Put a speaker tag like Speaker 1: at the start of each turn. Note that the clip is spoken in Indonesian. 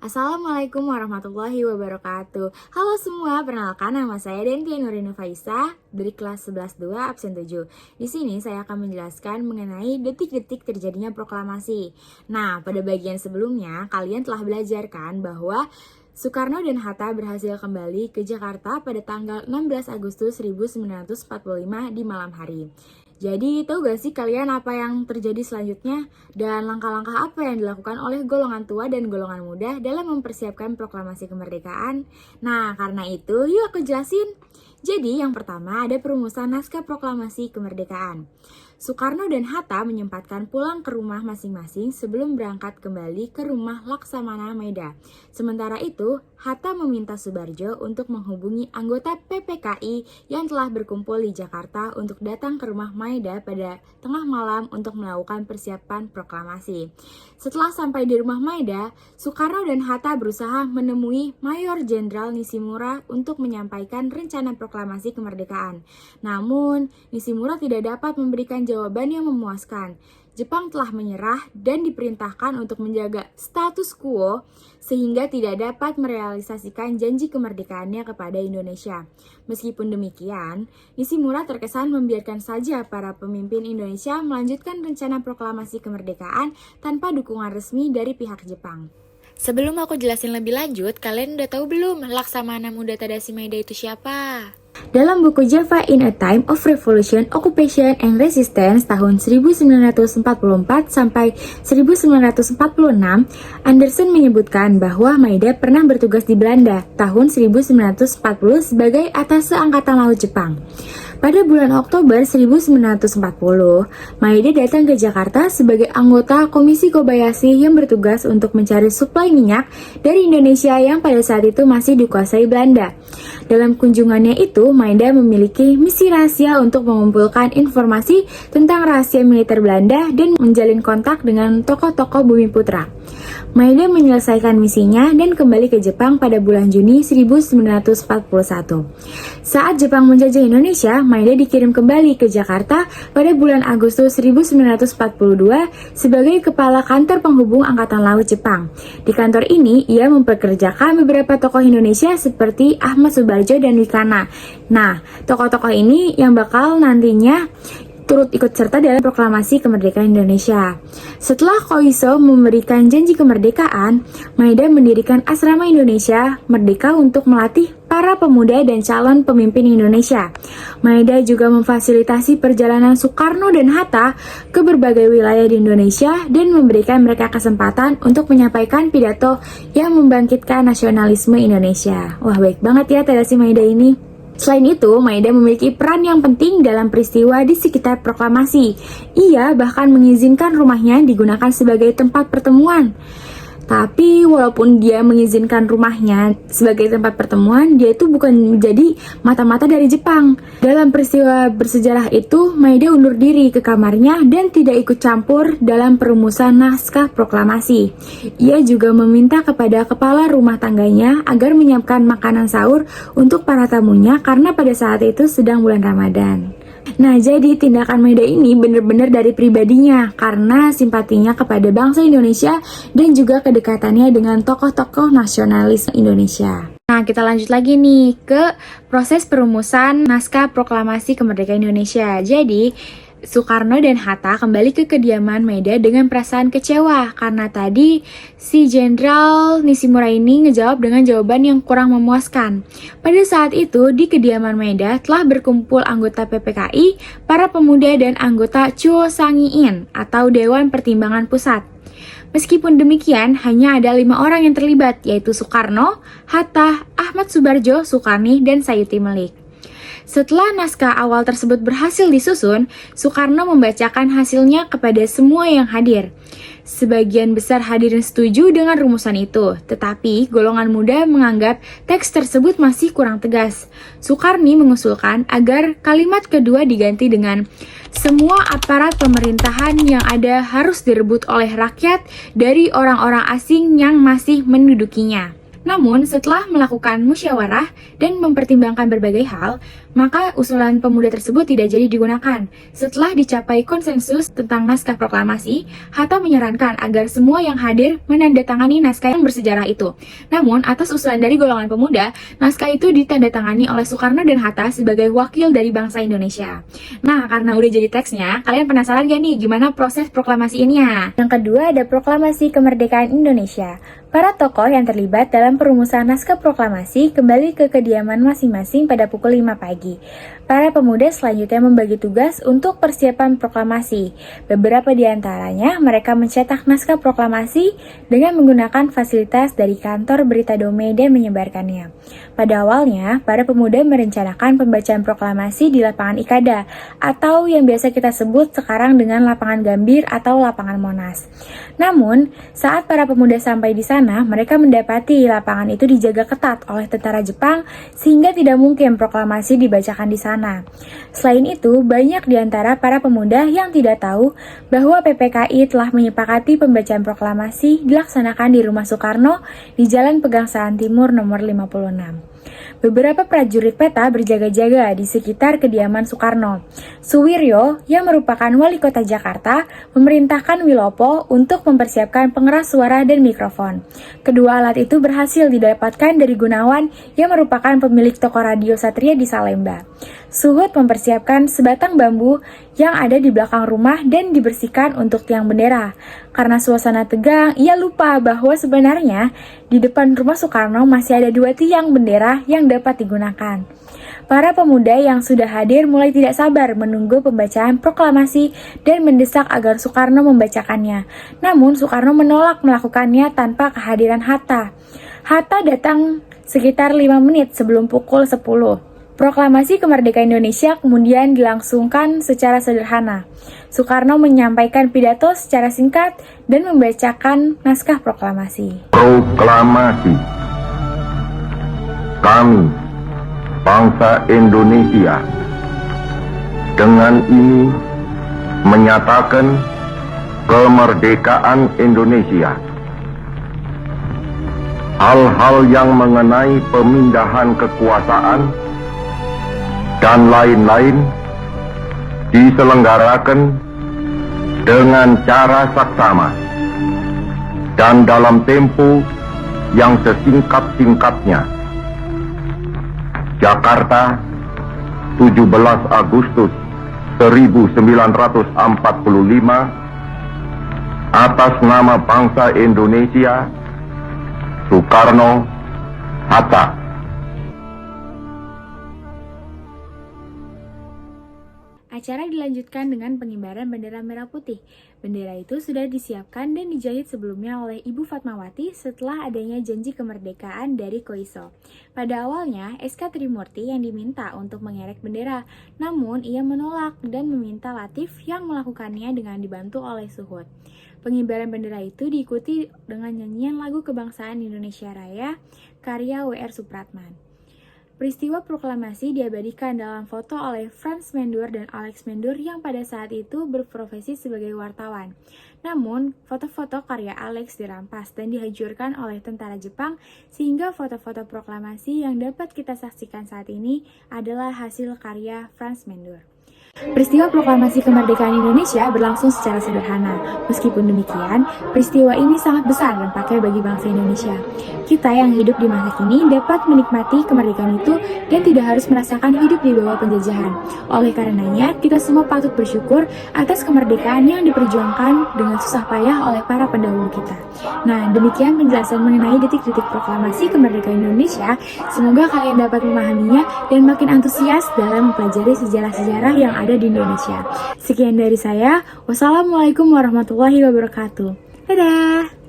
Speaker 1: Assalamualaikum warahmatullahi wabarakatuh. Halo semua, perkenalkan nama saya Dentia Nurina Faisa dari kelas 11-2 absen 7. Di sini saya akan menjelaskan mengenai detik-detik terjadinya proklamasi. Nah, pada bagian sebelumnya kalian telah belajar kan bahwa Soekarno dan Hatta berhasil kembali ke Jakarta pada tanggal 16 Agustus 1945 di malam hari. Jadi, tahu gak sih kalian apa yang terjadi selanjutnya? Dan langkah-langkah apa yang dilakukan oleh golongan tua dan golongan muda dalam mempersiapkan proklamasi kemerdekaan? Nah, karena itu, yuk aku jelasin. Jadi, yang pertama ada perumusan naskah proklamasi kemerdekaan. Soekarno dan Hatta menyempatkan pulang ke rumah masing-masing sebelum berangkat kembali ke rumah Laksamana Maeda. Sementara itu, Hatta meminta Soebardjo untuk menghubungi anggota PPKI yang telah berkumpul di Jakarta untuk datang ke rumah Maeda pada tengah malam untuk melakukan persiapan proklamasi. Setelah sampai di rumah Maeda, Soekarno dan Hatta berusaha menemui Mayor Jenderal Nishimura untuk menyampaikan rencana proklamasi kemerdekaan. Namun, Nishimura tidak dapat memberikan jawaban yang memuaskan. Jepang telah menyerah dan diperintahkan untuk menjaga status quo sehingga tidak dapat merealisasikan janji kemerdekaannya kepada Indonesia. Meskipun demikian, Nishimura terkesan membiarkan saja para pemimpin Indonesia melanjutkan rencana proklamasi kemerdekaan tanpa dukungan resmi dari pihak Jepang. Sebelum aku jelasin lebih lanjut, kalian udah tahu belum Laksamana Muda Tadashi Maeda itu siapa? Dalam buku Java in a Time of Revolution, Occupation and Resistance tahun 1944 sampai 1946, Anderson menyebutkan bahwa Maeda pernah bertugas di Belanda tahun 1940 sebagai atase Angkatan Laut Jepang. Pada bulan Oktober 1940, Maeda datang ke Jakarta sebagai anggota Komisi Kobayashi yang bertugas untuk mencari suplai minyak dari Indonesia yang pada saat itu masih dikuasai Belanda. Dalam kunjungannya itu, Maeda memiliki misi rahasia untuk mengumpulkan informasi tentang rahasia militer Belanda dan menjalin kontak dengan tokoh-tokoh Bumi Putra. Maeda menyelesaikan misinya dan kembali ke Jepang pada bulan Juni 1941. Saat Jepang menjajah Indonesia, Maeda dikirim kembali ke Jakarta pada bulan Agustus 1942 sebagai kepala kantor penghubung Angkatan Laut Jepang. Di kantor ini, ia mempekerjakan beberapa tokoh Indonesia seperti Ahmad Soebardjo dan Wikana. Nah, tokoh-tokoh ini yang bakal nantinya turut ikut serta dalam proklamasi kemerdekaan Indonesia. Setelah Koiso memberikan janji kemerdekaan, Maeda mendirikan Asrama Indonesia Merdeka untuk melatih para pemuda dan calon pemimpin Indonesia. Maeda juga memfasilitasi perjalanan Soekarno dan Hatta ke berbagai wilayah di Indonesia dan memberikan mereka kesempatan untuk menyampaikan pidato yang membangkitkan nasionalisme Indonesia. Wah, baik banget ya Tadashi Maeda ini. Selain itu, Maeda memiliki peran yang penting dalam peristiwa di sekitar proklamasi. Ia bahkan mengizinkan rumahnya digunakan sebagai tempat pertemuan. Tapi walaupun dia mengizinkan rumahnya sebagai tempat pertemuan, dia itu bukan menjadi mata-mata dari Jepang. Dalam peristiwa bersejarah itu, Maeda undur diri ke kamarnya dan tidak ikut campur dalam perumusan naskah proklamasi. Ia juga meminta kepada kepala rumah tangganya agar menyiapkan makanan sahur untuk para tamunya karena pada saat itu sedang bulan Ramadan. Nah, jadi tindakan Maeda ini benar-benar dari pribadinya karena simpatinya kepada bangsa Indonesia dan juga kedekatannya dengan tokoh-tokoh nasionalis Indonesia. Nah, kita lanjut lagi nih ke proses perumusan naskah proklamasi kemerdekaan Indonesia. Jadi, Soekarno dan Hatta kembali ke kediaman Maeda dengan perasaan kecewa karena tadi si Jenderal Nishimura ini ngejawab dengan jawaban yang kurang memuaskan. Pada saat itu di kediaman Maeda telah berkumpul anggota PPKI, para pemuda dan anggota Chuo Sangiin atau Dewan Pertimbangan Pusat. Meskipun demikian, hanya ada 5 orang yang terlibat, yaitu Soekarno, Hatta, Ahmad Soebardjo, Sukarni, dan Sayuti Melik. Setelah naskah awal tersebut berhasil disusun, Soekarno membacakan hasilnya kepada semua yang hadir. Sebagian besar hadirin setuju dengan rumusan itu, tetapi golongan muda menganggap teks tersebut masih kurang tegas. Sukarni mengusulkan agar kalimat kedua diganti dengan semua aparat pemerintahan yang ada harus direbut oleh rakyat dari orang-orang asing yang masih mendudukinya. Namun, setelah melakukan musyawarah dan mempertimbangkan berbagai hal, maka usulan pemuda tersebut tidak jadi digunakan. Setelah dicapai konsensus tentang naskah proklamasi, Hatta menyarankan agar semua yang hadir menandatangani naskah yang bersejarah itu. Namun, atas usulan dari golongan pemuda, naskah itu ditandatangani oleh Soekarno dan Hatta sebagai wakil dari bangsa Indonesia. Nah, karena udah jadi teksnya, kalian penasaran gak nih gimana proses proklamasi ini ya? Yang kedua ada proklamasi kemerdekaan Indonesia. Para tokoh yang terlibat dalam perumusan naskah proklamasi kembali ke kediaman masing-masing pada pukul 5 pagi. Para pemuda selanjutnya membagi tugas untuk persiapan proklamasi. Beberapa di antaranya mereka mencetak naskah proklamasi dengan menggunakan fasilitas dari kantor berita Damai dan menyebarkannya. Pada awalnya, para pemuda merencanakan pembacaan proklamasi di lapangan Ikada atau yang biasa kita sebut sekarang dengan lapangan Gambir atau lapangan Monas. Namun, saat para pemuda sampai di sana, mereka mendapati lapangan itu dijaga ketat oleh tentara Jepang sehingga tidak mungkin proklamasi dibacakan di sana. Selain itu, banyak di antara para pemuda yang tidak tahu bahwa PPKI telah menyepakati pembacaan proklamasi dilaksanakan di Rumah Soekarno di Jalan Pegangsaan Timur nomor 56. Beberapa prajurit peta berjaga-jaga di sekitar kediaman Soekarno. Suwiryo, yang merupakan wali kota Jakarta, memerintahkan Wilopo untuk mempersiapkan pengeras suara dan mikrofon. Kedua alat itu berhasil didapatkan dari Gunawan, yang merupakan pemilik toko radio Satria di Salemba. Suhut mempersiapkan sebatang bambu yang ada di belakang rumah dan dibersihkan untuk tiang bendera. Karena suasana tegang, ia lupa bahwa sebenarnya di depan rumah Soekarno masih ada 2 tiang bendera yang dapat digunakan. Para pemuda yang sudah hadir mulai tidak sabar menunggu pembacaan proklamasi dan mendesak agar Soekarno membacakannya. Namun Soekarno menolak melakukannya tanpa kehadiran Hatta. Hatta datang sekitar 5 menit sebelum pukul 10. Proklamasi kemerdekaan Indonesia kemudian dilangsungkan secara sederhana. Soekarno menyampaikan pidato secara singkat dan membacakan naskah proklamasi.
Speaker 2: Proklamasi. Kami, bangsa Indonesia, dengan ini menyatakan kemerdekaan Indonesia. Hal-hal yang mengenai pemindahan kekuasaan dan lain-lain diselenggarakan dengan cara saksama dan dalam tempo yang sesingkat-singkatnya. Jakarta, 17 Agustus 1945, atas nama bangsa Indonesia, Soekarno, Hatta.
Speaker 1: Acara dilanjutkan dengan pengibaran bendera merah putih. Bendera itu sudah disiapkan dan dijahit sebelumnya oleh Ibu Fatmawati setelah adanya janji kemerdekaan dari Koiso. Pada awalnya, SK Trimurti yang diminta untuk mengerek bendera, namun ia menolak dan meminta Latif yang melakukannya dengan dibantu oleh Suhut. Pengibaran bendera itu diikuti dengan nyanyian lagu kebangsaan Indonesia Raya karya W.R. Supratman. Peristiwa proklamasi diabadikan dalam foto oleh Franz Mendur dan Alex Mendur yang pada saat itu berprofesi sebagai wartawan. Namun, foto-foto karya Alex dirampas dan dihancurkan oleh tentara Jepang sehingga foto-foto proklamasi yang dapat kita saksikan saat ini adalah hasil karya Franz Mendur. Peristiwa proklamasi kemerdekaan Indonesia berlangsung secara sederhana. Meskipun demikian, peristiwa ini sangat besar dampaknya bagi bangsa Indonesia. Kita yang hidup di masa kini dapat menikmati kemerdekaan itu dan tidak harus merasakan hidup di bawah penjajahan. Oleh karenanya, kita semua patut bersyukur atas kemerdekaan yang diperjuangkan dengan susah payah oleh para pendahulu kita. Nah, demikian penjelasan mengenai detik-detik proklamasi kemerdekaan Indonesia. Semoga kalian dapat memahaminya dan makin antusias dalam mempelajari sejarah-sejarah yang ada di Indonesia. Sekian dari saya. Wassalamualaikum warahmatullahi wabarakatuh. Dadah!